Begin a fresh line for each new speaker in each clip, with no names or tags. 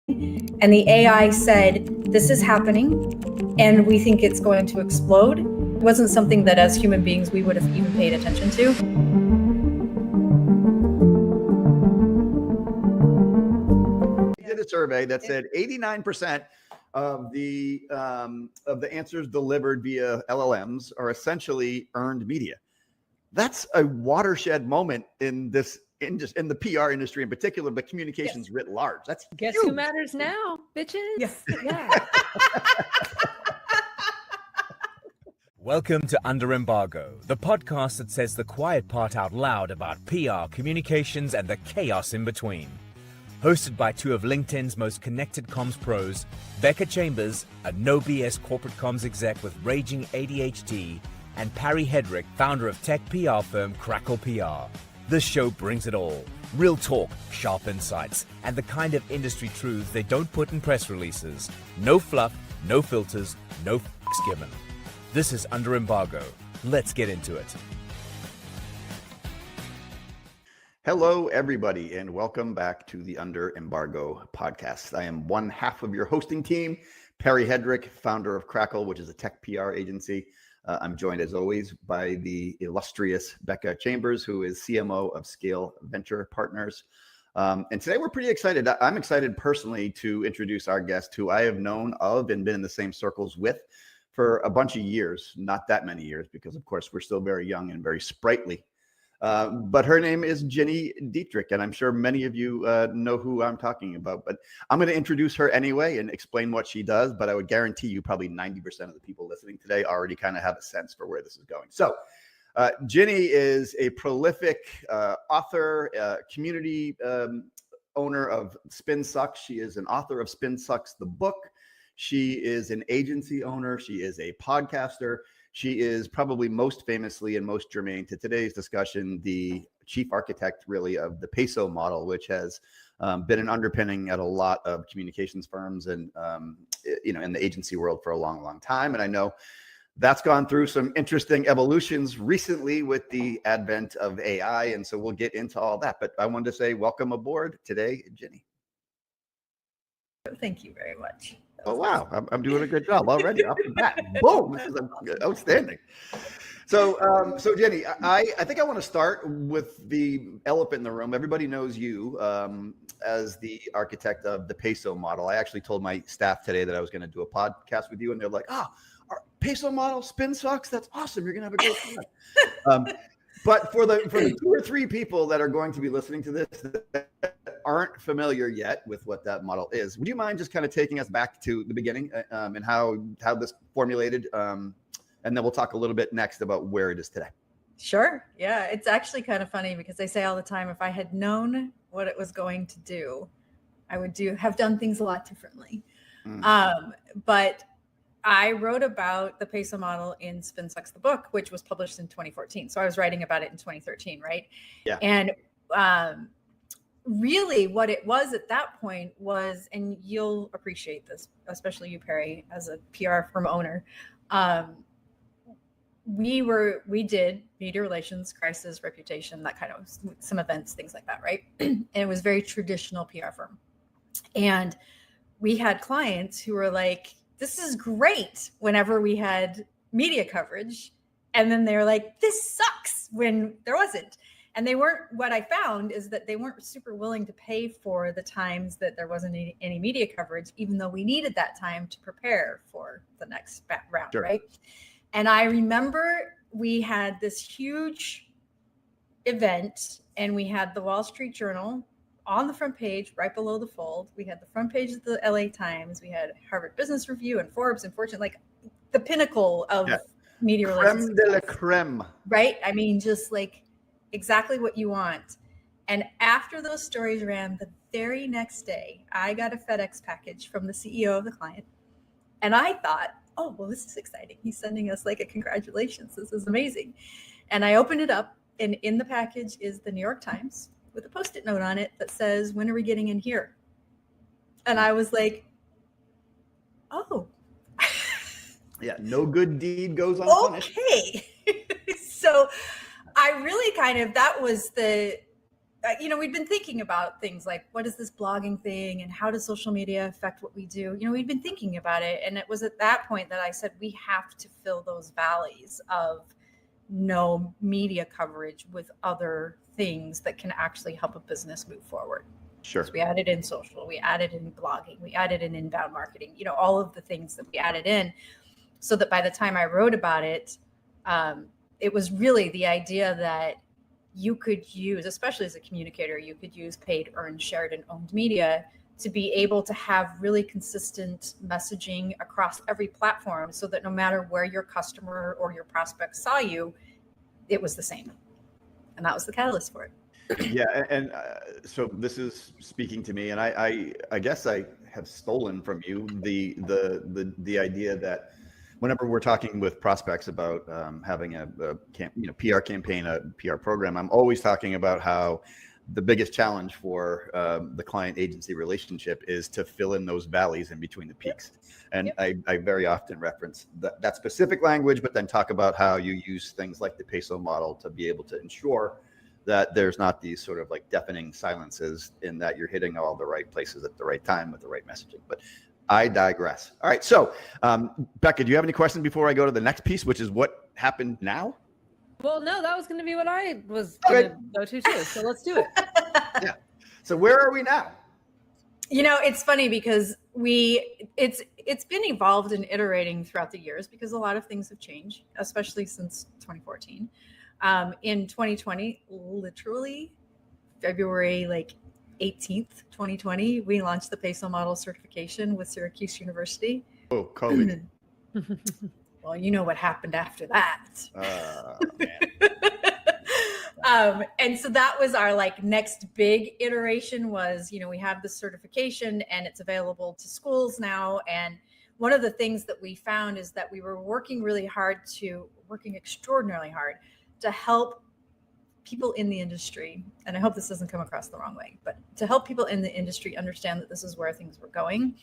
and the AI said, this is happening and we think it's going to explode. It wasn't something that as human beings we would have even paid attention to.
We did a survey that said 89% of the answers delivered via LLMs are essentially earned media. That's a watershed moment in this in the PR industry in particular, but communications writ large. That's
guess
huge.
who matters now, bitches?
Yeah.
Welcome to Under Embargo, the podcast that says the quiet part out loud about PR, communications, and the chaos in between. Hosted by two of LinkedIn's most connected comms pros, Becca Chambers, a no BS corporate comms exec with raging ADHD, and Parry Hedrick, founder of tech PR firm Crackle PR. This show brings it all. Real talk, sharp insights, and the kind of industry truths they don't put in press releases. No fluff, no filters, no f***s given. This is Under Embargo. Let's get into it.
Hello, everybody, and welcome back to the Under Embargo podcast. I am one half of your hosting team, Parry Hedrick, founder of Crackle, which is a tech PR agency. I'm joined, as always, by the illustrious Becca Chambers, who is CMO of Scale Venture Partners. And today we're pretty excited. I'm excited personally to introduce our guest, who I have known of and been in the same circles with for a bunch of years, not that many years, because, of course, we're still very young and very sprightly. But her name is Gini Dietrich, and I'm sure many of you know who I'm talking about. But I'm going to introduce her anyway and explain what she does. But I would guarantee you probably 90% of the people listening today already kind of have a sense for where this is going. So Gini is a prolific author, community owner of Spin Sucks. She is an author of Spin Sucks, the book. She is an agency owner. She is a podcaster. She is probably most famously and most germane to today's discussion, the chief architect, really, of the PESO model, which has been an underpinning at a lot of communications firms and, in the agency world for a long, long time. And I know that's gone through some interesting evolutions recently with the advent of AI. And so we'll get into all that. But I wanted to say welcome aboard today, Gini.
Thank you very much.
Oh, wow. I'm doing a good job already off the bat. Boom. This is outstanding. So Gini, I think I want to start with the elephant in the room. Everybody knows you as the architect of the PESO model. I actually told my staff today that I was going to do a podcast with you, and they're like, our PESO model, Spin Sucks. That's awesome. You're going to have a great time. But for the 2 or 3 people that are going to be listening to this that aren't familiar yet with what that model is, would you mind just kind of taking us back to the beginning and how this formulated? And then we'll talk a little bit next about where it is today.
Sure. Yeah. It's actually kind of funny because I say all the time, if I had known what it was going to do, I would have done things a lot differently. But I wrote about the PESO model in Spin Sucks, the book, which was published in 2014. So I was writing about it in 2013, right? Yeah. And really what it was at that point was, and you'll appreciate this, especially you, Parry, as a PR firm owner, we did media relations, crisis, reputation, that kind of some events, things like that, right? And it was very traditional PR firm. And we had clients who were like, this is great whenever we had media coverage. And then they were like, this sucks when there wasn't. And what I found is that they weren't super willing to pay for the times that there wasn't any media coverage, even though we needed that time to prepare for the next round, sure. Right? And I remember we had this huge event and we had the Wall Street Journal on the front page, right below the fold. We had the front page of the LA Times. We had Harvard Business Review and Forbes and Fortune, like the pinnacle of media relations.
Creme de la creme.
Right? I mean, just like exactly what you want. And after those stories ran, the very next day, I got a FedEx package from the CEO of the client. And I thought, oh, well, this is exciting. He's sending us like a congratulations. This is amazing. And I opened it up, and in the package is the New York Times with a Post-it note on it that says, when are we getting in here? And I was like, oh.
Yeah, no good deed goes unpunished.
Okay. So I really that was we'd been thinking about things like, what is this blogging thing and how does social media affect what we do? We'd been thinking about it. And it was at that point that I said, we have to fill those valleys of no media coverage with other things that can actually help a business move forward.
Sure.
So we added in social, we added in blogging, we added in inbound marketing, all of the things that we added in, so that by the time I wrote about it, it was really the idea that you could use, especially as a communicator, you could use paid, earned, shared, and owned media to be able to have really consistent messaging across every platform, so that no matter where your customer or your prospect saw you, it was the same. And that was the catalyst for it.
Yeah, and so this is speaking to me, and I guess I have stolen from you the idea that whenever we're talking with prospects about having a PR campaign, a PR program, I'm always talking about how the biggest challenge for the client agency relationship is to fill in those valleys in between the peaks. And I very often reference that specific language, but then talk about how you use things like the PESO model to be able to ensure that there's not these sort of like deafening silences, in that you're hitting all the right places at the right time with the right messaging. But I digress. All right. So, Becca, do you have any questions before I go to the next piece, which is what happened now?
Well, no, that was going to be what I was going to go to too. So let's do it.
Yeah. So where are we now?
It's funny because it's been evolved and iterating throughout the years, because a lot of things have changed, especially since 2014. In 2020, literally February 18th, 2020, we launched the PESO model certification with Syracuse University.
Oh, COVID.
Well, you know what happened after that. And so that was our next big iteration was, we have the certification and it's available to schools now. And one of the things that we found is that we were working extraordinarily hard to help people in the industry, and I hope this doesn't come across the wrong way, but to help people in the industry understand that this is where things were going.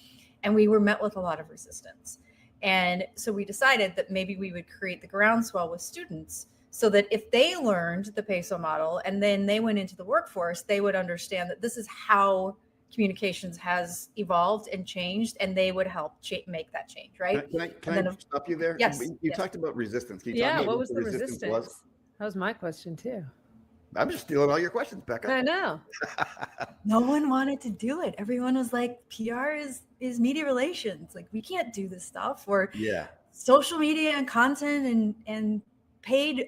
And we were met with a lot of resistance. And so we decided that maybe we would create the groundswell with students, so that if they learned the PESO model and then they went into the workforce, they would understand that this is how communications has evolved and changed, and they would help make that change, right?
Can I stop you there?
Yes.
You talked about resistance. Can you
Yeah,
talk about
what was the resistance?
was?
That was my question too.
I'm just stealing all your questions, Becca.
I know.
No one wanted to do it. Everyone was like, PR is media relations. We can't do this stuff. Or social media and content and paid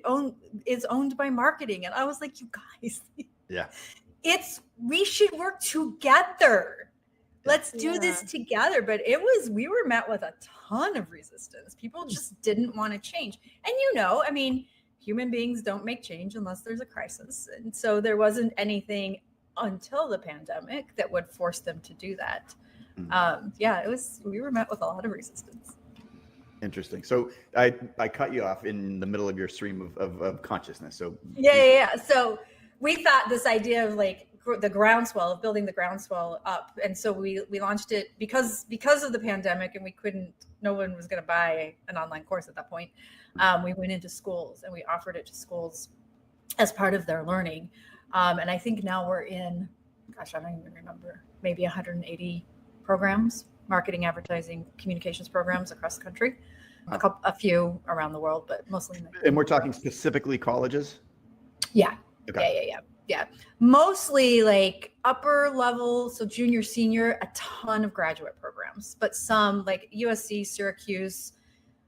is owned by marketing. And I was like, you guys, we should work together. Let's do this together. But we were met with a ton of resistance. People just didn't want to change. And human beings don't make change unless there's a crisis. And so there wasn't anything until the pandemic that would force them to do that. We were met with a lot of resistance.
Interesting. So I cut you off in the middle of your stream of consciousness. So
So we thought this idea of the groundswell, of building the groundswell up. And so we launched it because of the pandemic, and no one was going to buy an online course at that point. We went into schools and we offered it to schools as part of their learning. And I think now we're in, I don't even remember, maybe 180 programs, marketing, advertising, communications programs across the country. Wow. A few around the world, but mostly.
And we're talking specifically colleges?
Yeah.
Okay.
Yeah. Mostly upper level. So junior, senior, a ton of graduate programs, but some USC, Syracuse,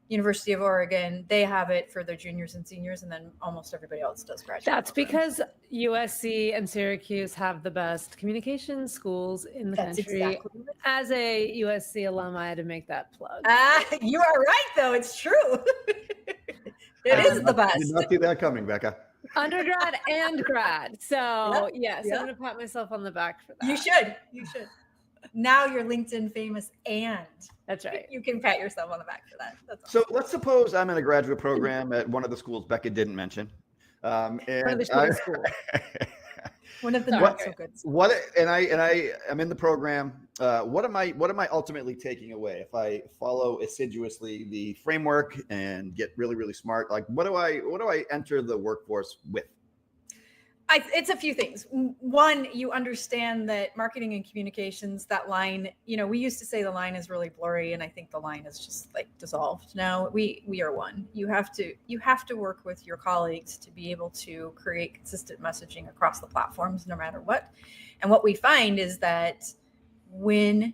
University of Oregon, they have it for their juniors and seniors, and then almost everybody else does graduate.
That's
programs.
because USC and Syracuse have the best communication schools in the country. Exactly. As a USC alum, I had to make that plug.
You are right, though. It's true. It is the best.
I did not see that coming, Becca.
Undergrad and grad. So yes, I'm going to pat myself on the back for that.
You should. Now you're LinkedIn famous, and
that's right.
You can pat yourself on the back for that. That's
awesome. So let's suppose I'm in a graduate program at one of the schools Becca didn't mention.
One of the schools. One of the not so good schools.
I'm in the program. What am I ultimately taking away if I follow assiduously the framework and get really, really smart? What do I enter the workforce with?
It's a few things. One, you understand that marketing and communications, that line, we used to say the line is really blurry, and I think the line is just like dissolved. Now we are one. You have to work with your colleagues to be able to create consistent messaging across the platforms, no matter what. And what we find is that when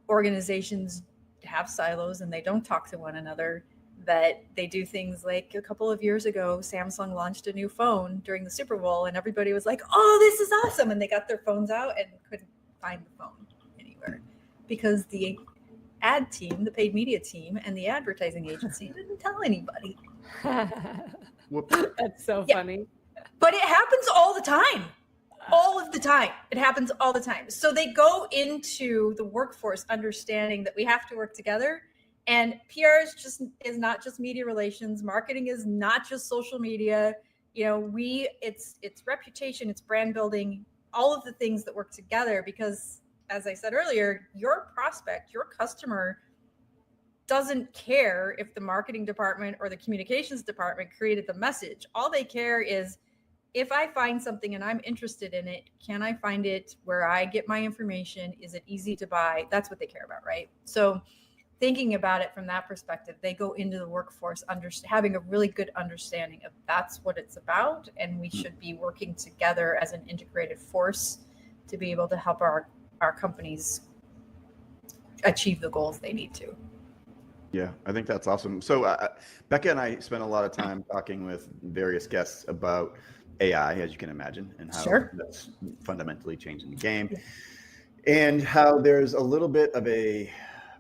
organizations have silos and they don't talk to one another, that they do things like a couple of years ago, Samsung launched a new phone during the Super Bowl and everybody was like, oh, this is awesome. And they got their phones out and couldn't find the phone anywhere because the ad team, the paid media team, and the advertising agency didn't tell anybody.
That's so funny.
But it happens all the time. All of the time. It happens all the time. So they go into the workforce understanding that we have to work together. And PR is not just media relations. Marketing is not just social media. It's reputation, it's brand building, all of the things that work together. Because as I said earlier, your prospect, your customer doesn't care if the marketing department or the communications department created the message. All they care is, if I find something and I'm interested in it, can I find it where I get my information? Is it easy to buy? That's what they care about, right? So thinking about it from that perspective, they go into the workforce having a really good understanding of that's what it's about, and we should be working together as an integrated force to be able to help our companies achieve the goals they need to.
Yeah, I think that's awesome. So Becca and I spent a lot of time talking with various guests about AI, as you can imagine, and how that's fundamentally changing the game, and how there's a little bit of a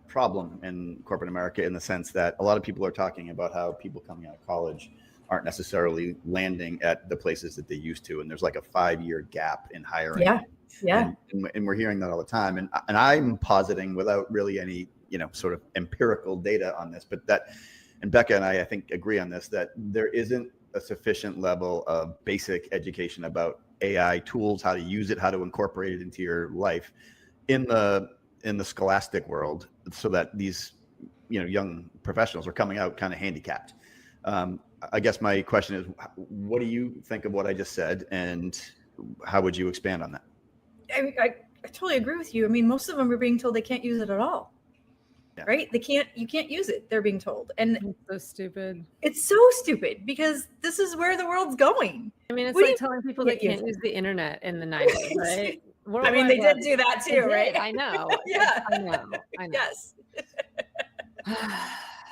problem in corporate America in the sense that a lot of people are talking about how people coming out of college aren't necessarily landing at the places that they used to, and there's like a 5-year gap in hiring. And we're hearing that all the time, and I'm positing, without really any sort of empirical data on this, but that, and Becca and I think agree on this, that there isn't a sufficient level of basic education about AI tools, how to use it, how to incorporate it into your life in the scholastic world, so that these young professionals are coming out kind of handicapped. I guess my question is, what do you think of what I just said, and how would you expand on that?
I totally agree with you. I mean, most of them are being told they can't use it at all. Right? You can't use it, they're being told. And
it's so stupid.
It's so stupid, because this is where the world's going.
I mean, it's like telling people they can't use the internet in the 90s, right?
I mean, they did do that too, right?
I know.
Yeah.
I know.
Yes.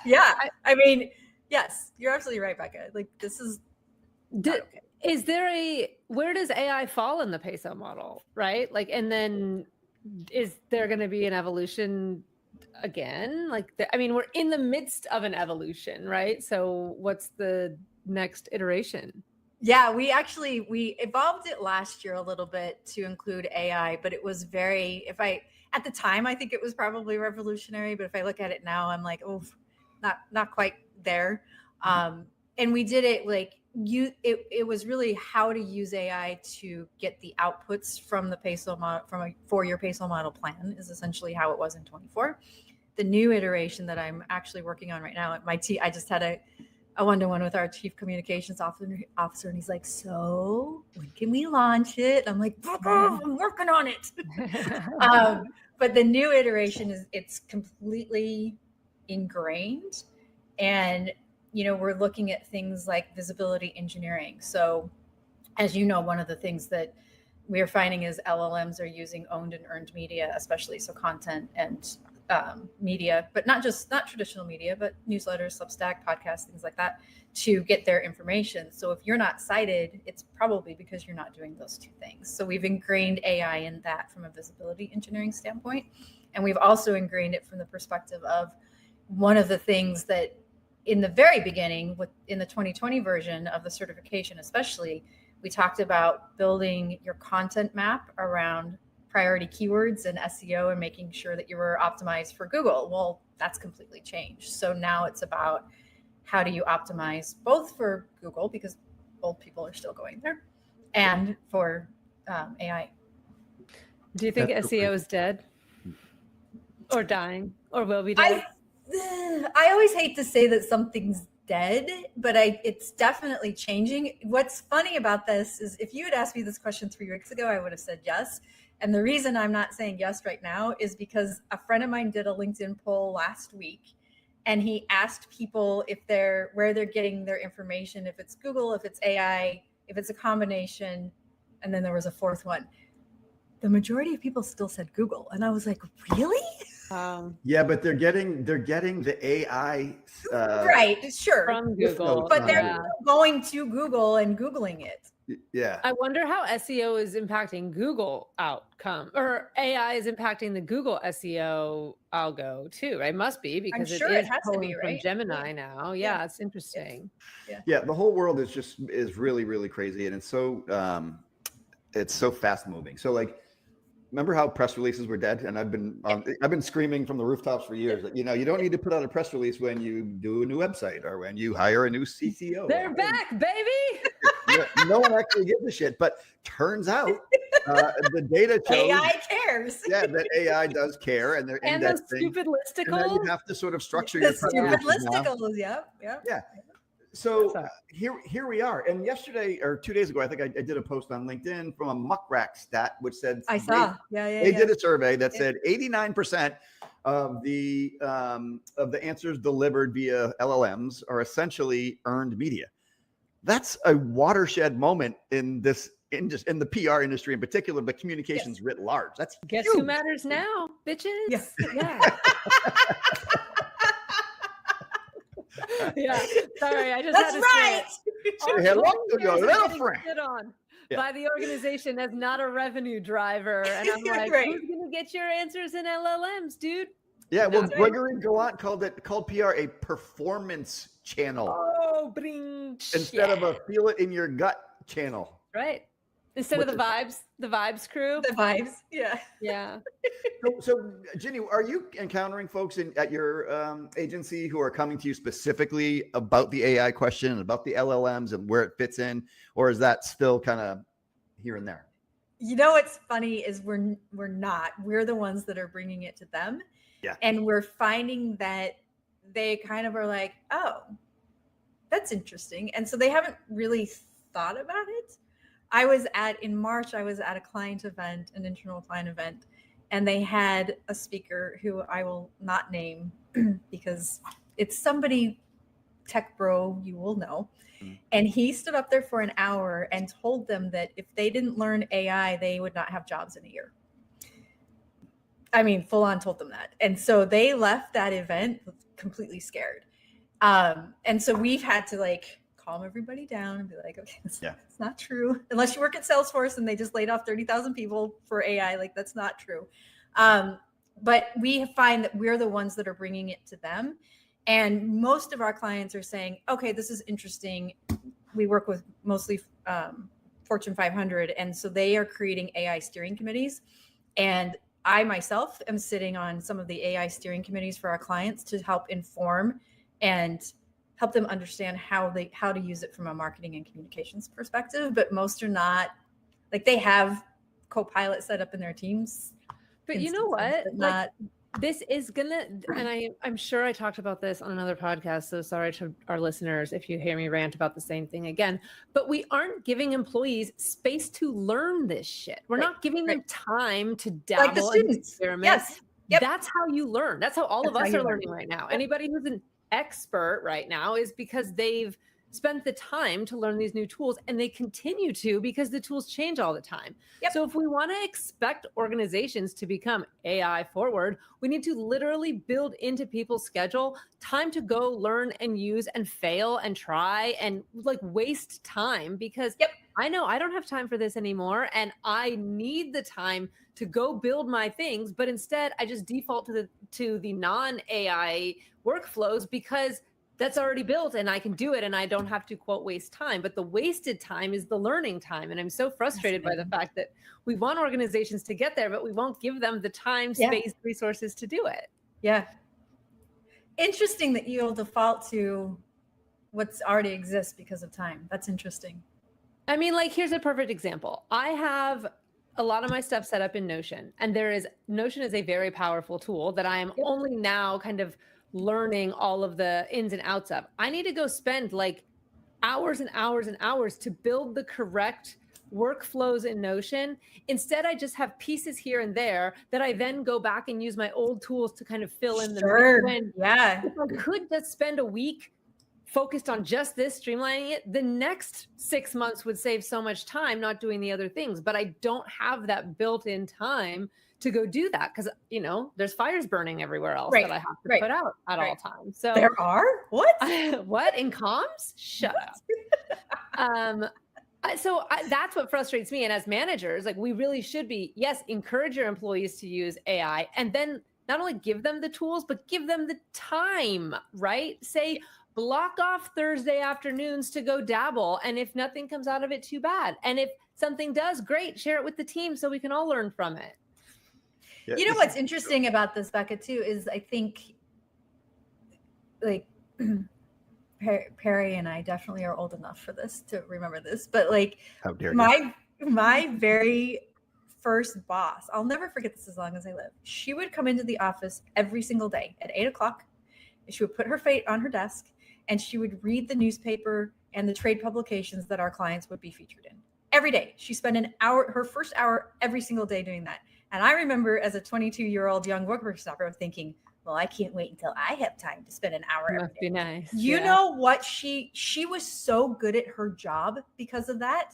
Yeah. I mean, yes, you're absolutely right, Becca. Like, this is okay.
Is there where does AI fall in the PESO model, right? Like, and then is there going to be an evolution again? Like, we're in the midst of an evolution, right? So what's the next iteration?
Yeah, we evolved it last year a little bit to include AI, but it was at the time, I think it was probably revolutionary, but if I look at it now, I'm like, oh, not quite there. And we did it like it was really how to use AI to get the outputs from the PESO model, from a 4-year PESO model plan, is essentially how it was in 24. The new iteration that I'm actually working on right now at my team, I just had a one-to-one with our chief communications officer, and he's like, so when can we launch it? I'm like, I'm working on it. But the new iteration it's completely ingrained, and we're looking at things like visibility engineering. So as you know, one of the things that we're finding is LLMs are using owned and earned media, especially so content and media, but not traditional media, but newsletters, Substack, podcasts, things like that, to get their information. So if you're not cited, it's probably because you're not doing those two things. So we've ingrained AI in that from a visibility engineering standpoint. And we've also ingrained it from the perspective of one of the things that in the very beginning, in the 2020 version of the certification, especially, we talked about building your content map around priority keywords and SEO and making sure that you were optimized for Google. Well, that's completely changed. So now it's about how do you optimize both for Google, because old people are still going there, and for AI.
Do you think SEO is dead or dying or will be dead?
I always hate to say that something's dead, but it's definitely changing. What's funny about this is if you had asked me this question 3 weeks ago, I would have said yes. And the reason I'm not saying yes right now is because a friend of mine did a LinkedIn poll last week, and he asked people where they're getting their information, if it's Google, if it's AI, if it's a combination, and then there was a fourth one. The majority of people still said Google, and I was like, really?
Yeah, but they're getting the AI
right, sure,
from Google,
but they're going to Google and Googling it.
Yeah.
I wonder how SEO is impacting Google outcome, or AI is impacting the Google SEO algo too, right? Must be, because
I'm sure
it
it has to be,
from
right?
Gemini now. Yeah, it's interesting.
Yeah, the whole world is really, really crazy, and it's so fast moving. So like, remember how press releases were dead? And I've been screaming from the rooftops for years that, you don't need to put out a press release when you do a new website or when you hire a new CTO.
They're back, baby.
No one actually gives a shit. But turns out the data shows
AI cares.
Yeah, that AI does care, and they're indexing.
Those stupid listicles.
And then you have to sort of structure your press
stupid
releases now.
listicles. Yep.
Yeah. So here we are. And yesterday or 2 days ago, I think I did a post on LinkedIn from a muckrack stat, which said
I saw.
They did a survey that said 89% of the answers delivered via LLMs are essentially earned media. That's a watershed moment in the PR industry in particular, but communications writ large. That's
guess
huge.
who matters now, bitches?
Yes.
Yeah. Yeah. Sorry, I just
That's
had to
right.
say
Hello to your little friend.
By the organization as not a revenue driver, and I'm like,
Right.
who's gonna get your answers in LLMs, dude?
Yeah, well,
That's
Gregory Gallant called PR a performance channel.
Oh, bring
instead of a feel it in your gut channel.
Right. Instead of the vibes crew.
The vibes. Yeah.
Yeah.
So Gini, are you encountering folks at your agency who are coming to you specifically about the AI question and about the LLMs and where it fits in, or is that still kind of here and there?
What's funny is we're not. We're the ones that are bringing it to them.
Yeah.
And we're finding that they kind of are like, oh, that's interesting. And so they haven't really thought about it. In March, I was at a client event, an internal client event, and they had a speaker who I will not name because it's somebody tech bro you will know. And he stood up there for an hour and told them that if they didn't learn AI, they would not have jobs in a year. I mean, full on told them that. And so they left that event completely scared. And so we've had to calm everybody down and be like, okay, it's not true. Unless you work at Salesforce and they just laid off 30,000 people for AI, that's not true. But we find that we're the ones that are bringing it to them. And most of our clients are saying, okay, this is interesting. We work with mostly Fortune 500. And so they are creating AI steering committees. And I myself am sitting on some of the AI steering committees for our clients to help inform and help them understand how to use it from a marketing and communications perspective. But most are not, they have Copilot set up in their teams.
But you know what? This is gonna, and I'm sure I talked about this on another podcast, so sorry to our listeners if you hear me rant about the same thing again, but we aren't giving employees space to learn this shit. We're not giving them time to dabble
like the students.
Experiment.
Yes. Yep.
That's how you learn. That's how all of us are learning right now. Yep. Anybody who's an expert right now is because they've spent the time to learn these new tools, and they continue to because the tools change all the time. Yep. So if we want to expect organizations to become AI forward, we need to literally build into people's schedule time to go learn and use and fail and try and waste time, because I know I don't have time for this anymore, and I need the time to go build my things, but instead I just default to the non-AI workflows because that's already built and I can do it and I don't have to, quote, waste time. But the wasted time is the learning time. And I'm so frustrated by the fact that we want organizations to get there, but we won't give them the time, space, resources to do it.
Yeah. Interesting that you'll default to what's already exists because of time. That's interesting.
I mean, here's a perfect example. I have a lot of my stuff set up in Notion, and Notion is a very powerful tool that I am only now kind of learning all of the ins and outs of. I need to go spend like hours and hours and hours to build the correct workflows in Notion. Instead, I just have pieces here and there that I then go back and use my old tools to kind of fill in the
If
I could just spend a week focused on just this, streamlining it, the next 6 months would save so much time not doing the other things. But I don't have that built-in time to go do that because, you know, there's fires burning everywhere else that I have to put out at all times. So
there are? What?
What in comms? Shut up. That's what frustrates me. And as managers, like we really should be, yes, encourage your employees to use AI and then not only give them the tools, but give them the time, right? Say, block off Thursday afternoons to go dabble. And if nothing comes out of it, too bad. And if something does, great, share it with the team so we can all learn from it.
Yeah,
you know what's interesting about this, Becca, too, is I think like Parry and I definitely are old enough for this to remember this, but like
how dare you?
My very first boss, I'll never forget this as long as I live. She would come into the office every single day at 8:00. She would put her feet on her desk and she would read the newspaper and the trade publications that our clients would be featured in every day. She spent an hour, her first hour every single day doing that. And I remember as a 22-year-old young workshopper thinking, well, I can't wait until I have time to spend an hour.
Must be nice.
You know what? She was so good at her job because of that.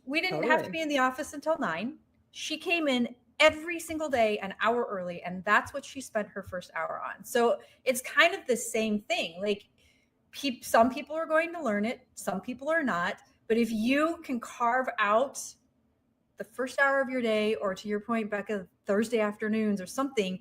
We didn't have to be in the office until 9. She came in every single day an hour early, and that's what she spent her first hour on. So it's kind of the same thing. Like some people are going to learn it, some people are not. But if you can carve out the first hour of your day, or to your point, Becca, Thursday afternoons or something,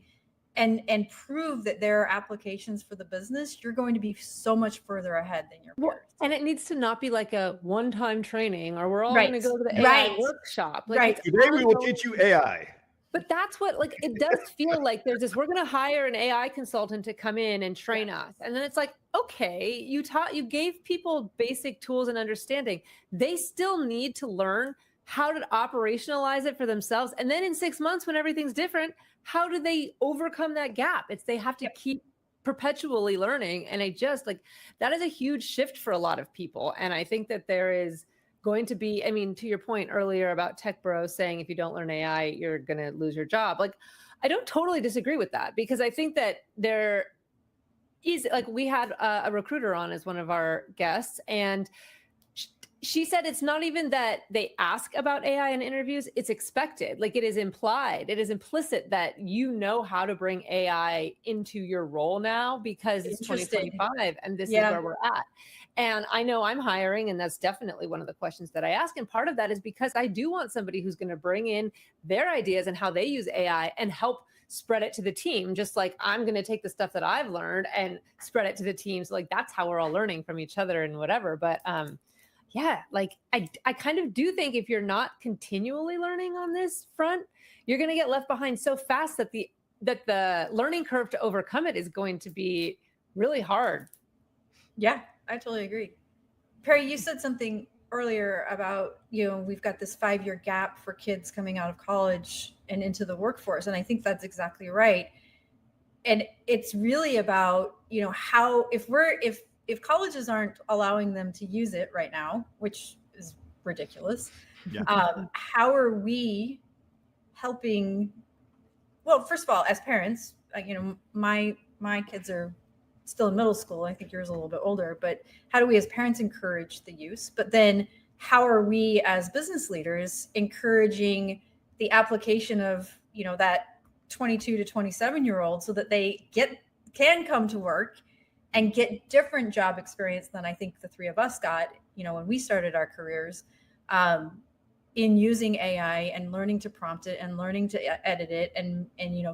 and prove that there are applications for the business, you're going to be so much further ahead than your peers.
And it needs to not be like a one-time training or we're all going to go to the AI workshop. Like
Today we will teach you AI.
But that's what, like, it does feel like there's this, we're going to hire an AI consultant to come in and train us. And then it's like, okay, you gave people basic tools and understanding. They still need to learn how to operationalize it for themselves. And then in 6 months, when everything's different, how do they overcome that gap? They have to keep perpetually learning. And that is a huge shift for a lot of people. And I think that there is going to be, I mean, to your point earlier about tech bros saying, if you don't learn AI, you're going to lose your job. Like, I don't totally disagree with that, because I think that there is, like, we had a recruiter on as one of our guests, and she said it's not even that they ask about AI in interviews, it's expected. Like, it is implied, it is implicit that you know how to bring AI into your role now, because it's 2025 and this is where we're at. And I know I'm hiring, and that's definitely one of the questions that I ask. And part of that is because I do want somebody who's going to bring in their ideas and how they use AI and help spread it to the team. Just like I'm going to take the stuff that I've learned and spread it to the team. So like, that's how we're all learning from each other and whatever. But like I kind of do think if you're not continually learning on this front, you're going to get left behind so fast that the learning curve to overcome it is going to be really hard.
Yeah, I totally agree. Parry, you said something earlier about, we've got this 5-year gap for kids coming out of college and into the workforce. And I think that's exactly right. And it's really about, how, if colleges aren't allowing them to use it right now, which is ridiculous, how are we helping? Well, first of all, as parents, my kids are still in middle school. I think yours a little bit older, but how do we as parents encourage the use? But then how are we as business leaders encouraging the application of, that 22 to 27-year-old so that they can come to work and get different job experience than I think the three of us got, when we started our careers, in using AI and learning to prompt it and learning to edit it and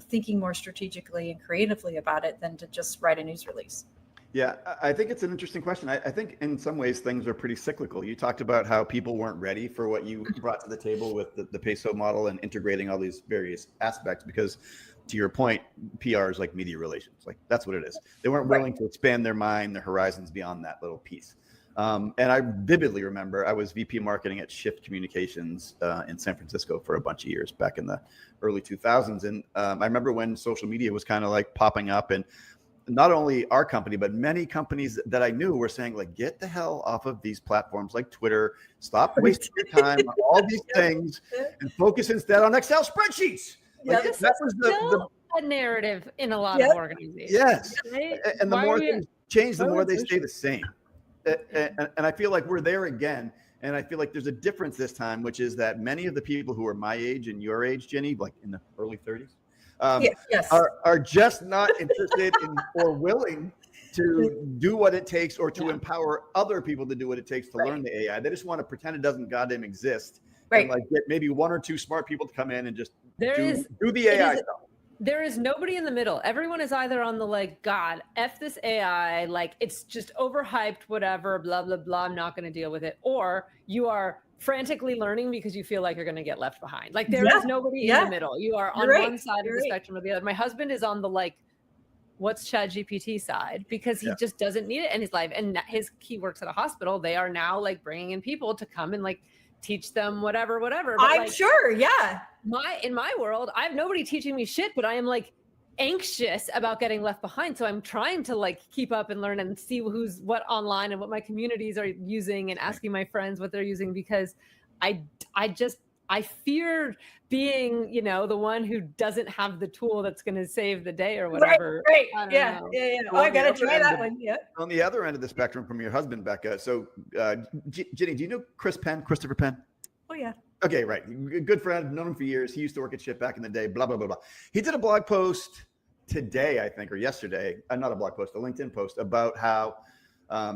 thinking more strategically and creatively about it than to just write a news release.
Yeah, I think it's an interesting question. I think in some ways things are pretty cyclical. You talked about how people weren't ready for what you brought to the table with the PESO model and integrating all these various aspects, because to your point, PR is like media relations. Like, that's what it is. They weren't willing to expand their mind, their horizons beyond that little piece. And I vividly remember I was VP marketing at Shift Communications in San Francisco for a bunch of years back in the early 2000s. And I remember when social media was kind of like popping up, and not only our company, but many companies that I knew were saying, like, get the hell off of these platforms like Twitter. Stop wasting your time on all these things and focus instead on Excel spreadsheets.
Yeah,
Like, that was the
a narrative in a lot of organizations.
Yes.
Right?
And the more things change, the more they
push?
stay the same. And I feel like we're there again. And I feel like there's a difference this time, which is that many of the people who are my age and your age, Gini, like in the early 30s, are just not interested in or willing to do what it takes or to empower other people to do what it takes to learn the AI. They just want to pretend it doesn't goddamn exist. And like get maybe one or two smart people to come in and just do the AI stuff.
There is nobody in the middle. Everyone is either on the like, God, F this AI, like it's just overhyped, whatever, blah, blah, blah, I'm not going to deal with it. Or you are frantically learning because you feel like you're going to get left behind. Like there is nobody in the middle. You are on one side of the spectrum or the other. My husband is on the like, what's ChatGPT side, because he just doesn't need it in his life. And he works at a hospital. They are now like bringing in people to come and like teach them whatever. But
I'm
like,
sure.
In my world, I have nobody teaching me shit, but I am like anxious about getting left behind. So I'm trying to like keep up and learn and see who's what online and what my communities are using and asking my friends what they're using, because I fear being, the one who doesn't have the tool that's going to save the day or whatever.
Right. Yeah. Oh, I got to try that one. Yeah.
On the other end of the spectrum from your husband, Becca. So, Gini, do you know Christopher Penn?
Oh, yeah.
Okay, right. Good friend, known him for years. He used to work at Shit back in the day, blah, blah, blah, blah. He did a blog post today, I think, or yesterday, not a blog post, a LinkedIn post about how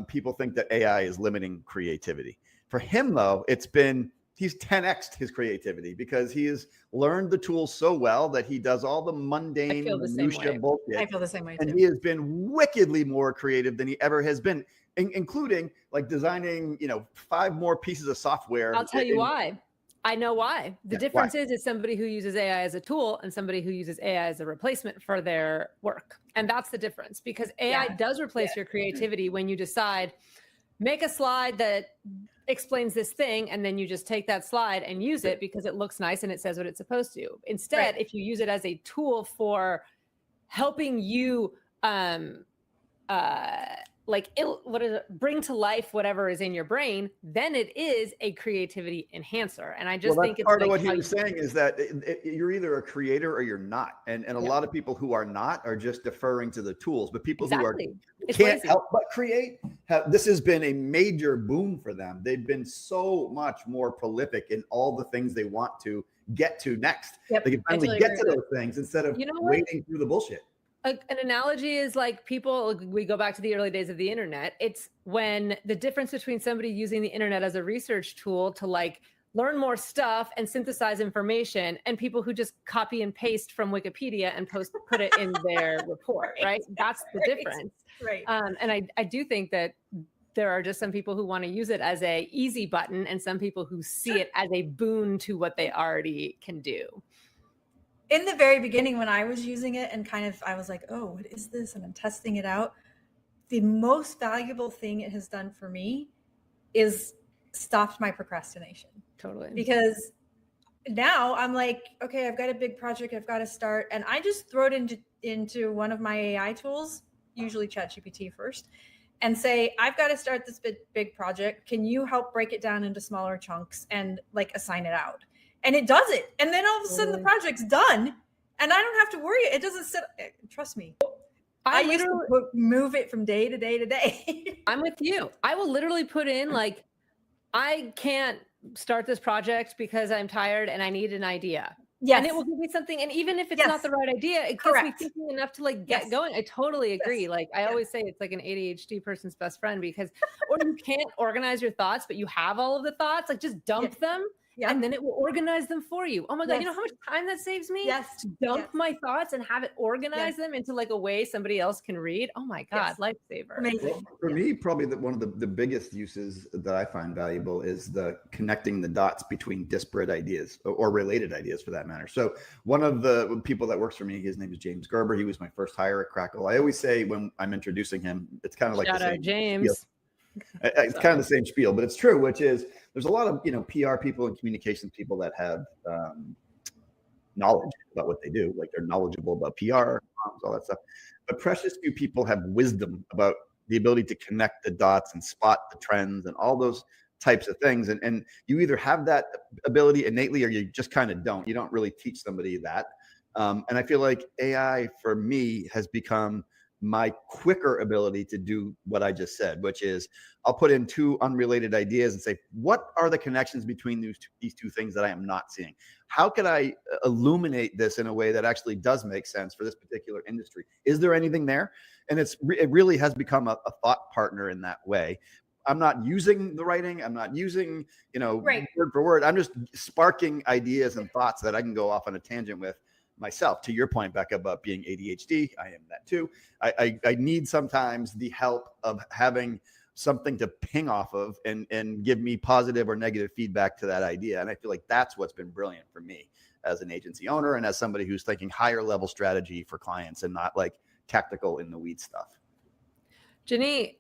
people think that AI is limiting creativity. For him, though, he's 10x'd his creativity because he has learned the tools so well that he does all the mundane minutia bullshit.
I feel the same way too.
And he has been wickedly more creative than he ever has been, including like designing, 5 more pieces of software.
I'll tell you why. I know why. The difference is somebody who uses AI as a tool and somebody who uses AI as a replacement for their work. And that's the difference, because AI does replace your creativity when you decide, make a slide that explains this thing, and then you just take that slide and use it because it looks nice and it says what it's supposed to. Instead, if you use it as a tool for helping you bring to life whatever is in your brain, then it is a creativity enhancer. And I just think it's
part of what he was saying is that you're either a creator or you're not. And a lot of people who are not are just deferring to the tools, but people who can't help but create, this has been a major boom for them. They've been so much more prolific in all the things they want to get to next. They can finally get to those things instead of wading through the bullshit.
An analogy is like we go back to the early days of the internet. It's when the difference between somebody using the internet as a research tool to like learn more stuff and synthesize information, and people who just copy and paste from Wikipedia and put it in their report, right? That's the difference.
Right.
And I do think that there are just some people who want to use it as a easy button and some people who see it as a boon to what they already can do.
In the very beginning, when I was using it and I was like, oh, what is this? And I'm testing it out. The most valuable thing it has done for me is stopped my procrastination.
Totally.
Because now I'm like, okay, I've got a big project I've got to start. And I just throw it into one of my AI tools, usually ChatGPT first, and say, I've got to start this big project. Can you help break it down into smaller chunks and like assign it out? And it does it. And then all of a sudden the project's done and I don't have to worry. It doesn't sit. Trust me. I used to move it from day to day to day.
I'm with you. I will literally put in like, I can't start this project because I'm tired and I need an idea. Yes. And it will give me something. And even if it's not the right idea, it gets me thinking enough to like get going. I totally agree. Yes. Like I always say it's like an ADHD person's best friend because, or you can't organize your thoughts, but you have all of the thoughts, like just dump them. Yep. And then it will organize them for you. Oh my God, you know how much time that saves me?
Yes.
To dump my thoughts and have it organize them into like a way somebody else can read. Oh my God, lifesaver.
Amazing.
Well, for me, probably one of the biggest uses that I find valuable is the connecting the dots between disparate ideas or related ideas for that matter. So one of the people that works for me, his name is James Gerber. He was my first hire at Crackle. I always say when I'm introducing him, it's kind of like
shout out James.
It's kind of the same spiel, but it's true, which is there's a lot of PR people and communications people that have knowledge about what they do. Like they're knowledgeable about PR, all that stuff. But precious few people have wisdom about the ability to connect the dots and spot the trends and all those types of things. And you either have that ability innately or you just kind of don't. You don't really teach somebody that. And I feel like AI for me has become my quicker ability to do what I just said, which is I'll put in two unrelated ideas and say, what are the connections between these two things that I am not seeing? How can I illuminate this in a way that actually does make sense for this particular industry? Is there anything there? And it really has become a thought partner in that way. I'm not using the writing. I'm not using, word for word. I'm just sparking ideas and thoughts that I can go off on a tangent with myself. To your point, Becca, about being ADHD, I am that too. I need sometimes the help of having something to ping off of and give me positive or negative feedback to that idea. And I feel like that's what's been brilliant for me as an agency owner and as somebody who's thinking higher level strategy for clients and not like tactical in the weeds stuff.
Gini,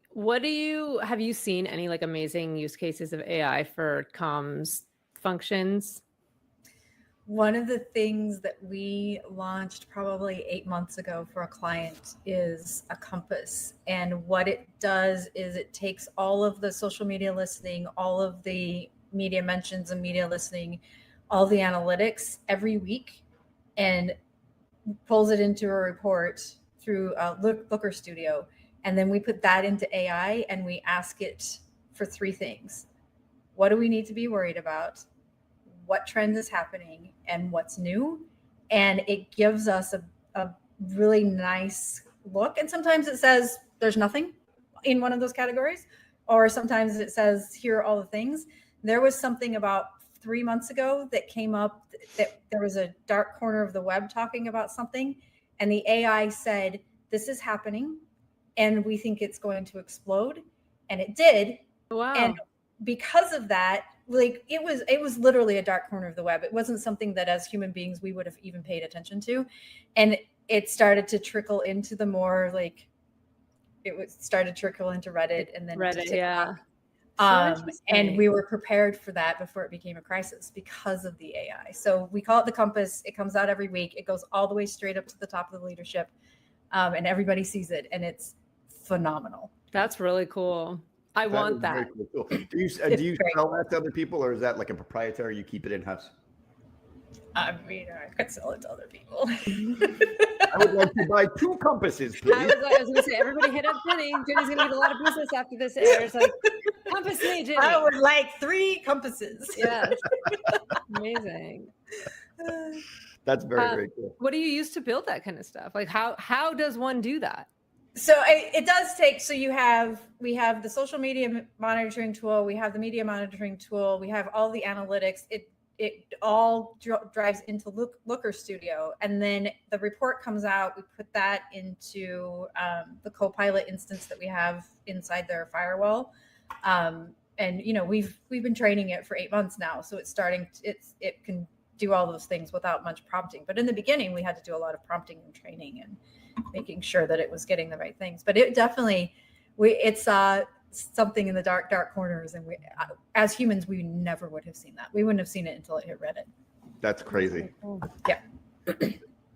have you seen any like amazing use cases of AI for comms functions?
One of the things that we launched probably 8 months ago for a client is a compass. And what it does is it takes all of the social media listening, all of the media mentions and media listening, all the analytics every week and pulls it into a report through Looker Studio. And then we put that into AI and we ask it for three things. What do we need to be worried about? What trend is happening and what's new? And it gives us a really nice look. And sometimes it says there's nothing in one of those categories, or sometimes it says here are all the things. There was something about 3 months ago that came up that there was a dark corner of the web talking about something, and the AI said, this is happening and we think it's going to explode. And it did.
Wow.
And because of that, like it was literally a dark corner of the web. It wasn't something that as human beings we would have even paid attention to. And it started to trickle into the more like started to trickle into Reddit and then
Reddit,
yeah.
So
And we were prepared for that before it became a crisis because of the AI. So we call it the compass. It comes out every week. It goes all the way straight up to the top of the leadership. And everybody sees it and it's phenomenal.
That's really cool. I want that.
Very cool. Do you sell that to other people, or is that like a proprietary? You keep it in house?
I mean, I could sell it to other people.
I would like to buy 2 compasses, please.
I was going to say, everybody hit up Gini. Gini's going to get a lot of business after this airs. Like, compass me, Gini.
I would like 3 compasses.
Yes. Amazing.
That's very cool.
What do you use to build that kind of stuff? Like, how does one do that?
So it does take, so we have the social media monitoring tool, we have the media monitoring tool, we have all the analytics. It all drives into Looker Studio. And then the report comes out, we put that into the Copilot instance that we have inside their firewall. And we've been training it for 8 months now. So it can do all those things without much prompting. But in the beginning, we had to do a lot of prompting and training and making sure that it was getting the right things. But it definitely, it's something in the dark corners. And as humans, we never would have seen that. We wouldn't have seen it until it hit Reddit.
That's crazy.
Yeah.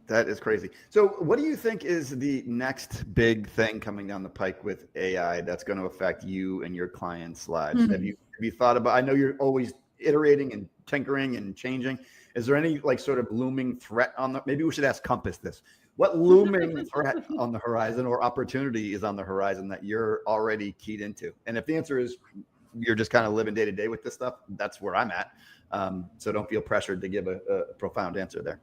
That is crazy. So what do you think is the next big thing coming down the pike with AI that's going to affect you and your clients' lives? Mm-hmm. Have you thought about, I know you're always iterating and tinkering and changing. Is there any like sort of looming threat maybe we should ask Compass this. What looming threat on the horizon or opportunity is on the horizon that you're already keyed into? And if the answer is you're just kind of living day to day with this stuff, that's where I'm at. So don't feel pressured to give a profound answer there.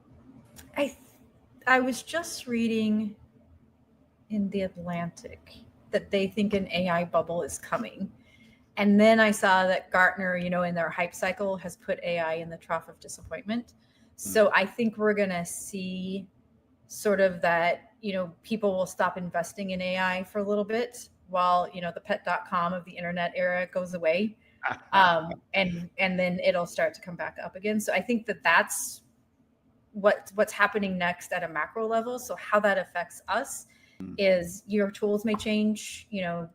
I was just reading in The Atlantic that they think an AI bubble is coming. And then I saw that Gartner, in their hype cycle has put AI in the trough of disappointment. So I think we're going to see sort of that, people will stop investing in AI for a little bit while, the pet.com of the internet era goes away. And then it'll start to come back up again. So I think that's what's happening next at a macro level. So how that affects us is your tools may change,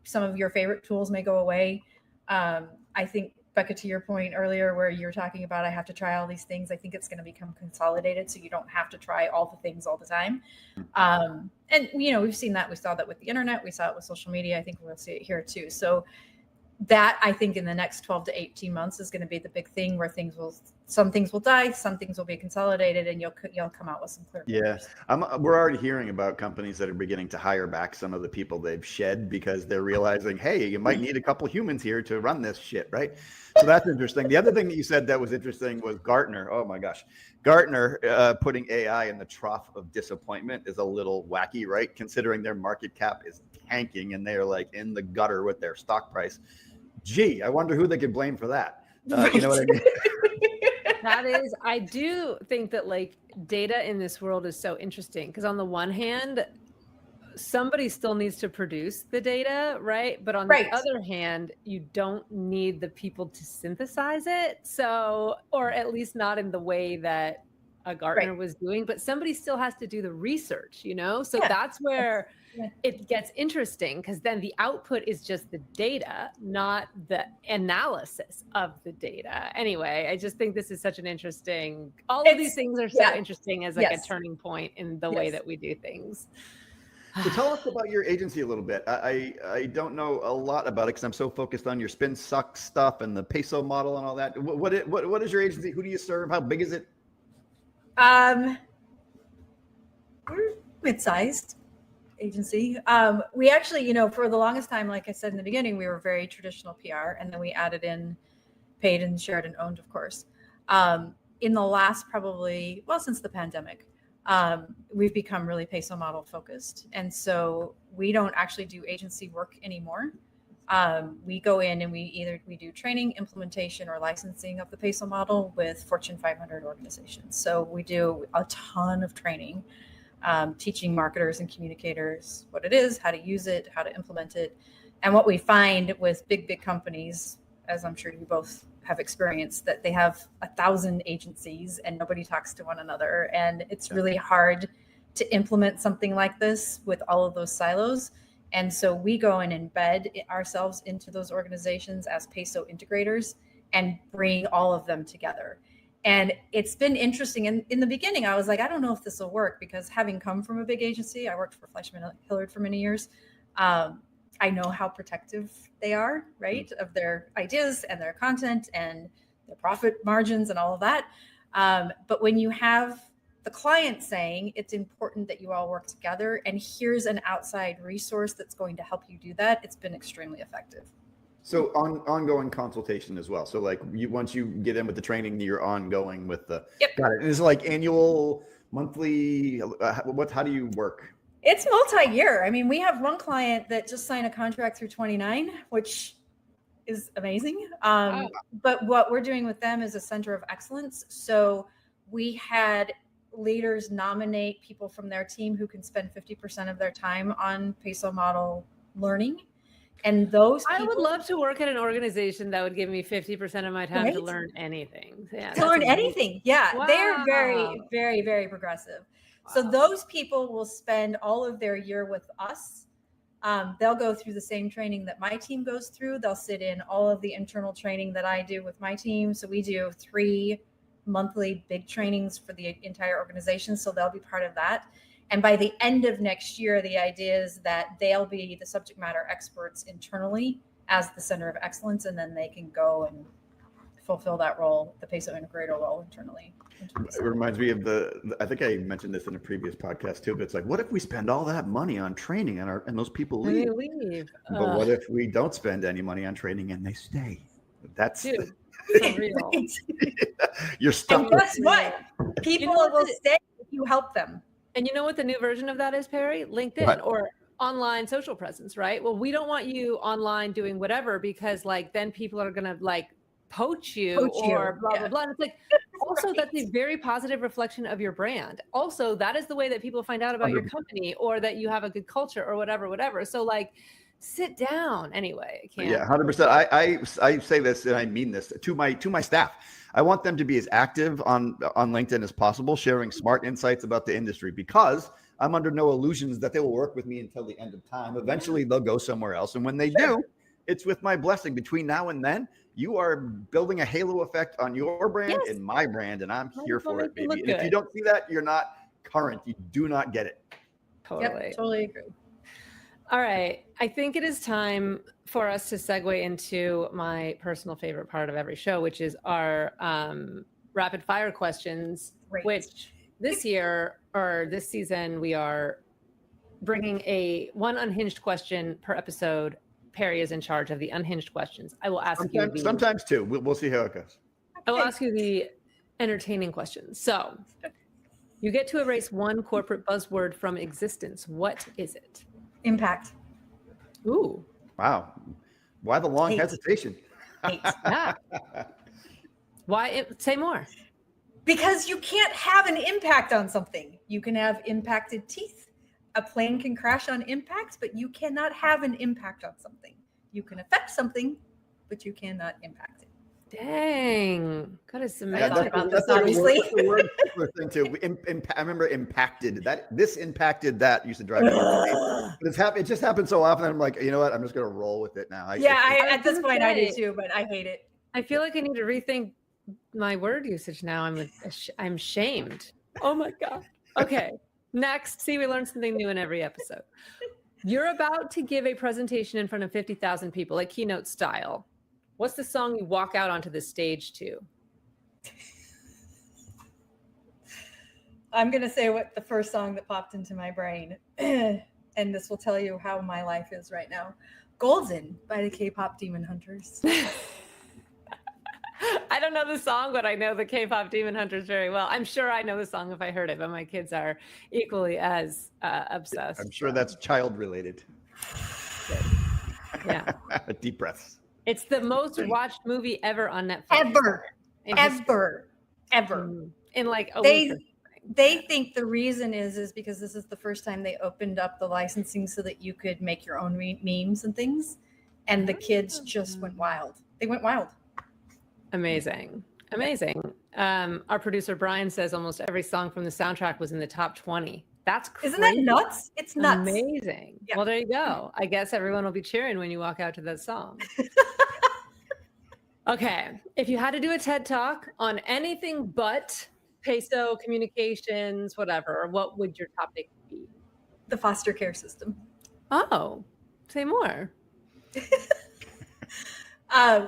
some of your favorite tools may go away. I think Becca, to your point earlier, where you were talking about, I have to try all these things. I think it's going to become consolidated, so you don't have to try all the things all the time. And we've seen that. We saw that with the internet. We saw it with social media. I think we'll see it here too. So that, I think, in the next 12 to 18 months is going to be the big thing, where some things will die, some things will be consolidated, and you'll come out with some clear
numbers. We're already hearing about companies that are beginning to hire back some of the people they've shed, because they're realizing, hey, you might need a couple humans here to run this shit, right? So that's interesting. The other thing that you said that was interesting was Gartner. Oh my gosh. Gartner putting AI in the trough of disappointment is a little wacky, right? Considering their market cap is tanking and they're like in the gutter with their stock price. Gee, I wonder who they could blame for that. You know what I mean?
That is, I do think that like data in this world is so interesting, because on the one hand, somebody still needs to produce the data, right? But on the other hand, you don't need the people to synthesize it. So, or at least not in the way that a Gartner was doing, but somebody still has to do the research, So that's where it gets interesting, because then the output is just the data, not the analysis of the data. Anyway, I just think this is such an interesting, all of these things are so interesting as like a turning point in the way that we do things.
So tell us about your agency a little bit. I don't know a lot about it because I'm so focused on your spin suck stuff and the PESO model and all that. What is your agency? Who do you serve? How big is it?
We're mid-sized agency. We actually, for the longest time, like I said in the beginning, we were very traditional PR, and then we added in paid and shared and owned, of course. In the last since the pandemic, we've become really PESO model focused. And so we don't actually do agency work anymore. We go in and we do training, implementation, or licensing of the PESO model with Fortune 500 organizations. So we do a ton of training, teaching marketers and communicators what it is, how to use it, how to implement it. And what we find with big companies, as I'm sure you both have experienced, that they have 1,000 agencies and nobody talks to one another. And it's really hard to implement something like this with all of those silos. And so we go and embed ourselves into those organizations as PESO integrators and bring all of them together. And it's been interesting. And in the beginning, I was like, I don't know if this will work, because having come from a big agency, I worked for Fleischman Hillard for many years. I know how protective they are, right, of their ideas and their content and their profit margins and all of that. But when you have the client saying it's important that you all work together, and here's an outside resource that's going to help you do that, it's been extremely effective.
So ongoing consultation as well. So like once you get in with the training, you're ongoing with the, got it. And is it like annual, monthly, how do you work?
It's multi-year. I mean, we have one client that just signed a contract through 29, which is amazing. But what we're doing with them is a center of excellence. So we had leaders nominate people from their team who can spend 50% of their time on PESO model learning. And those people,
I would love to work at an organization that would give me 50% of my time to learn anything.
To learn anything. Yeah. Wow. They're very, very, very progressive. Wow. So those people will spend all of their year with us. They'll go through the same training that my team goes through. They'll sit in all of the internal training that I do with my team. So we do 3 monthly big trainings for the entire organization. So they'll be part of that. And by the end of next year, the idea is that they'll be the subject matter experts internally as the center of excellence, and then they can go and fulfill that role, the PESO integrator role internally.
It reminds me of I think I mentioned this in a previous podcast too, but it's like, what if we spend all that money on training and those people leave? But what if we don't spend any money on training and they stay? That's
for real.
You're stuck.
And guess what? People will stay if you help them.
And you know what the new version of that is, Parry? LinkedIn or online social presence, right? Well, we don't want you online doing whatever, because like then people are going to like poach you or blah, blah, blah. And it's like, also that's a very positive reflection of your brand. Also, that is the way that people find out about your company, or that you have a good culture or whatever. So like, sit down anyway. I can't.
Yeah, 100%. I say this, and I mean this to my staff. I want them to be as active on LinkedIn as possible, sharing smart insights about the industry, because I'm under no illusions that they will work with me until the end of time. Eventually, they'll go somewhere else. And when they do, it's with my blessing. Between now and then, you are building a halo effect on your brand
Yes.
and my brand, and I'm here
Might as well
for it,
make it
baby.
look
And if you
good.
don't see that, you're not current. You do not get it.
Totally.
Yep, totally agree.
All right. I think it is time for us to segue into my personal favorite part of every show, which is our rapid fire questions,
Great.
which this year or this season, we are bringing one unhinged question per episode. Perry is in charge of the unhinged questions. I will ask you
Sometimes two. We'll see how it goes.
I will ask you the entertaining questions. So you get to erase one corporate buzzword from existence. What is it?
Impact.
Ooh.
Wow. Why the long
8.
hesitation?
8.
Yeah. Why? Say more.
Because you can't have an impact on something. You can have impacted teeth. A plane can crash on impact, but you cannot have an impact on something. You can affect something, but you cannot impact it.
Dang. Gotta submit
Yeah,
that.
about this, obviously.
That's a word thing too. I remember impacted. This impacted that used to drive me insane. But it just happened so often. I'm like, you know what? I'm just gonna roll with it now.
At this point I do too, but I hate it.
I feel like I need to rethink my word usage now. I'm shamed. Oh my God. Okay. Next. See, we learn something new in every episode. You're about to give a presentation in front of 50,000 people, like keynote style. What's the song you walk out onto the stage to?
I'm going to say what the first song that popped into my brain, and this will tell you how my life is right now. Golden by the K-pop Demon Hunters.
I don't know the song, but I know the K-pop Demon Hunters very well. I'm sure I know the song if I heard it, but my kids are equally as obsessed.
I'm sure that's child related.
Yeah.
Deep breaths.
It's the most watched movie ever on Netflix.
Ever.
In like a week.
They think the reason is because this is the first time they opened up the licensing so that you could make your own memes and things. And the kids just went wild. They went wild.
Amazing. Our producer Brian says almost every song from the soundtrack was in the top 20. That's crazy.
Isn't that nuts? It's nuts.
Amazing. Yeah. Well, there you go. I guess everyone will be cheering when you walk out to that song. Okay. If you had to do a TED Talk on anything but PESO, communications, whatever, what would your topic be?
The foster care system.
Oh, say more.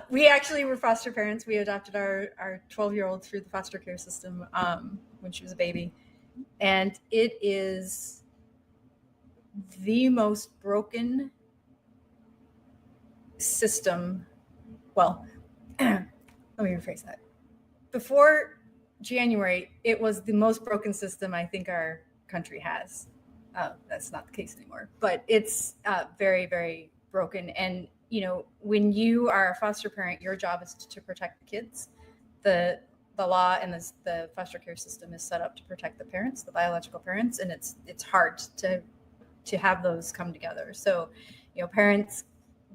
We actually were foster parents. We adopted our 12-year-old through the foster care system when she was a baby. And it is the most broken system. Well, let me rephrase that. Before January, it was the most broken system I think our country has. That's not the case anymore, but it's very, very broken. And, you know, when you are a foster parent, your job is to protect the kids. The law and the foster care system is set up to protect the parents, the biological parents, and it's hard to have those come together. So, you know,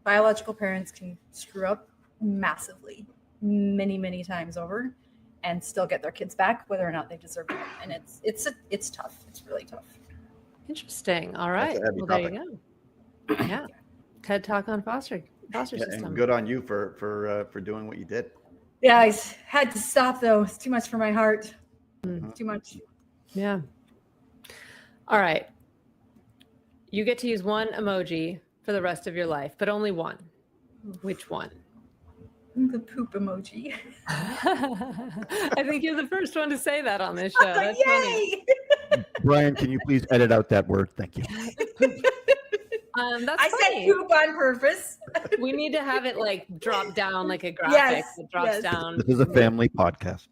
biological parents can screw up massively, many times over, and still get their kids back, whether or not they deserve it. And it's tough. It's really tough.
Interesting. All right. Well, there you go. Yeah. TED Talk on foster system.
And good on you for doing what you did.
Yeah, I had to stop though. It's too much for my heart. Too much.
Yeah. All right. You get to use one emoji for the rest of your life, but only one. Which one?
The poop emoji.
I think you're the first one to say that on this show. That's
Yay!
funny.
Brian, can you please edit out that word? Thank you.
That's
I
funny.
said poop on purpose.
We need to have it like drop down like a graphic that drops down.
This is a family podcast.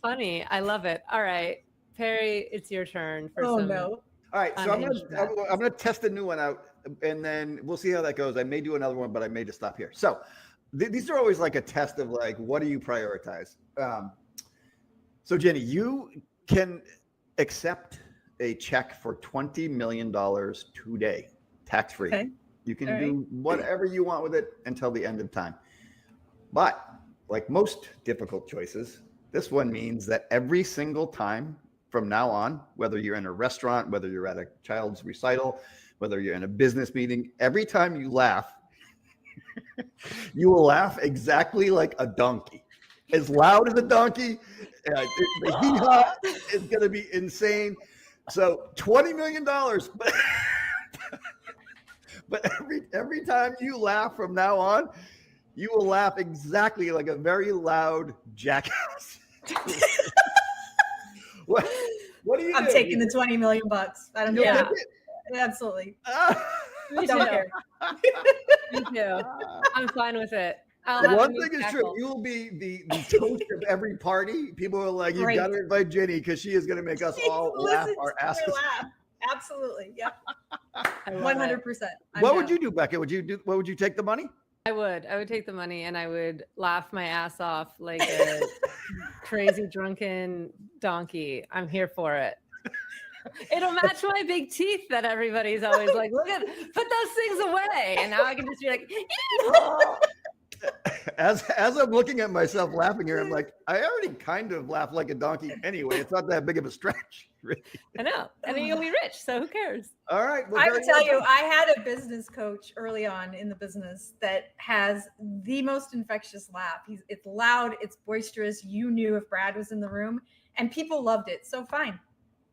Funny. I love it. All right. Perry, it's your turn for some.
No.
All right, so I'm gonna test a new one out, and then we'll see how that goes. I may do another one, but I may just stop here. So these are always like a test of like, what do you prioritize? So Jenny, you can accept a check for $20 million today, tax-free. Okay. You can do whatever you want with it until the end of time. But like most difficult choices, this one means that every single time from now on, whether you're in a restaurant, whether you're at a child's recital, whether you're in a business meeting, every time you laugh, you will laugh exactly like a donkey, as loud as a donkey. The hee-haw is going to be insane. So $20 million, but every time you laugh from now on, you will laugh exactly like a very loud jackass. What do you
I'm
do?
taking the $20 million. I don't
You'll
care.
take it?
Absolutely.
Me
Don't
too.
care.
Me too. I'm fine with it.
One thing is true. You will be the toast of every party. People are like, you've got to invite Gini because she is going to make us all laugh our asses.
Laugh. Absolutely. Yep.
100%.
What would you do, Becca? What would you take the money?
I would take the money and I would laugh my ass off like a crazy drunken donkey. I'm here for it. It'll match my big teeth that everybody's always like, look at, put those things away. And now I can just be like,
as I'm looking at myself laughing here, I'm like, I already kind of laugh like a donkey anyway. It's not that big of a stretch. Really.
I know. And then you'll be rich. So who cares?
All right. Well,
I will tell you, I had a business coach early on in the business that has the most infectious laugh. It's loud, it's boisterous. You knew if Brad was in the room, and people loved it. So fine,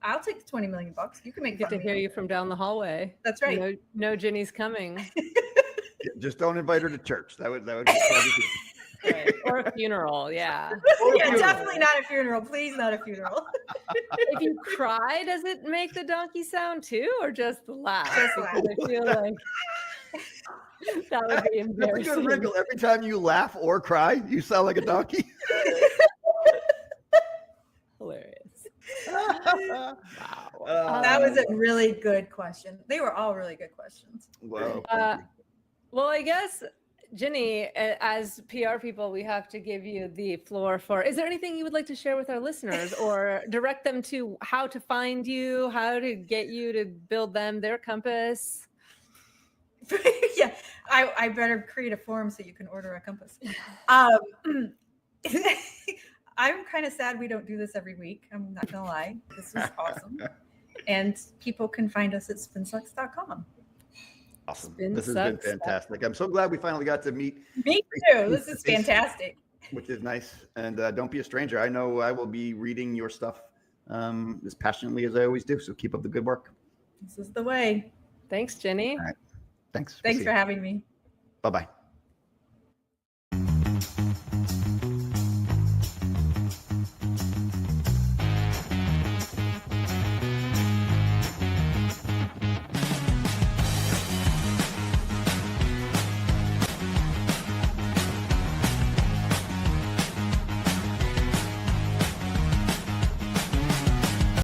I'll take the $20 million. You can make
Good to hear you from down the hallway.
That's right.
No Ginny's coming.
Just don't invite her to church. That would be probably
Right. Or a funeral. Yeah.
Yeah, definitely not a funeral. Please, not a funeral.
If you cry, does it make the donkey sound too, or just the laugh?
Just laugh.
I feel like that would be embarrassing.
That's a good wrinkle. Every time you laugh or cry, you sound like a donkey.
Hilarious.
Wow.
That was a really good question. They were all really good questions.
Wow.
Well, I guess, Gini, as PR people, we have to give you the floor for, is there anything you would like to share with our listeners or direct them to how to find you, how to get you to build them their compass?
Yeah, I better create a form so you can order a compass. I'm kind of sad we don't do this every week. I'm not going to lie. This was awesome. And people can find us at spinsucks.com.
Awesome. This has been fantastic. I'm so glad we finally got to meet.
Me too. This is fantastic.
Which is nice. And don't be a stranger. I know I will be reading your stuff as passionately as I always do. So keep up the good work.
This is the way.
Thanks, Gini.
All right. Thanks.
Thanks for having me.
Bye-bye.